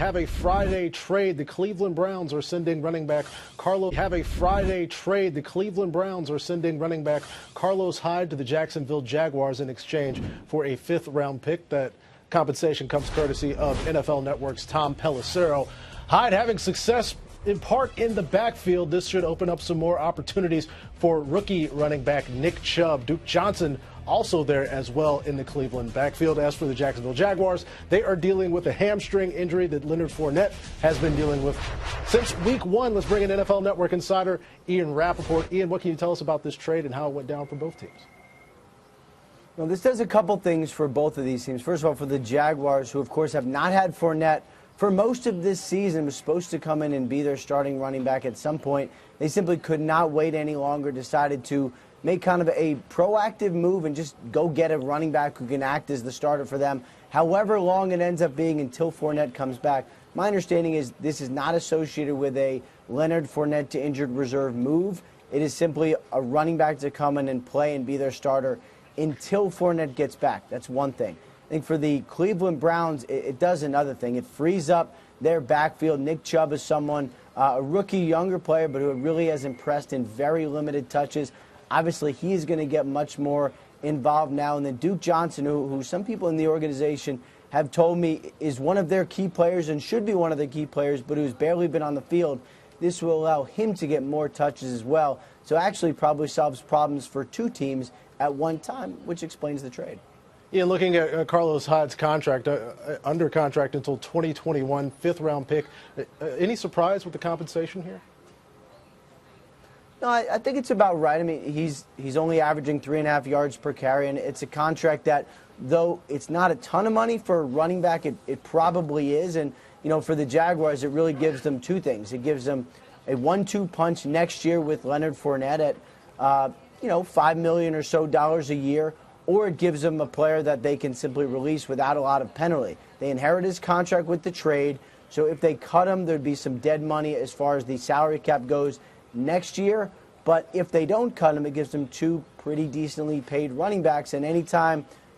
Have a Friday trade. The Cleveland Browns are sending running back Carlos. Have a Friday trade. The Cleveland Browns are sending running back Carlos Hyde to the Jacksonville Jaguars in exchange for a 5th-round pick. That compensation comes courtesy of NFL Network's Tom Pelissero. Hyde having success in part in the backfield. This should open up some more opportunities for rookie running back Nick Chubb. Duke Johnson also there as well in the Cleveland backfield. As for the Jacksonville Jaguars, they are dealing with a hamstring injury that Leonard Fournette has been dealing with since week 1. Let's bring in NFL Network insider Ian Rapoport. Ian, what can you tell us about this trade and how it went down for both teams? Well, this does a couple things for both of these teams. First of all, for the Jaguars, who of course have not had Fournette for most of this season, was supposed to come in and be their starting running back at some point. They simply could not wait any longer, decided to make kind of a proactive move and just go get a running back who can act as the starter for them, however long it ends up being until Fournette comes back. My understanding is this is not associated with a Leonard Fournette to injured reserve move. It is simply a running back to come in and play and be their starter until Fournette gets back. That's one thing. I think for the Cleveland Browns, it does another thing. It frees up their backfield. Nick Chubb is someone, a rookie, younger player, but who really has impressed in very limited touches. Obviously, he is going to get much more involved now. And then Duke Johnson, who some people in the organization have told me is one of their key players and should be one of the key players, but who's barely been on the field. This will allow him to get more touches as well. So actually probably solves problems for two teams at one time, which explains the trade. Ian, looking at Carlos Hyde's contract, under contract until 2021, 5th-round pick, any surprise with the compensation here? No, I think it's about right. I mean, he's only averaging 3.5 yards per carry, and it's a contract that, though it's not a ton of money for a running back, it probably is. And, you know, for the Jaguars, it really gives them two things. It gives them a 1-2 punch next year with Leonard Fournette at, $5 million or so a year, or it gives them a player that they can simply release without a lot of penalty. They inherit his contract with the trade, so if they cut him, there'd be some dead money as far as the salary cap goes next year. But if they don't cut him, it gives them two pretty decently paid running backs. And anytime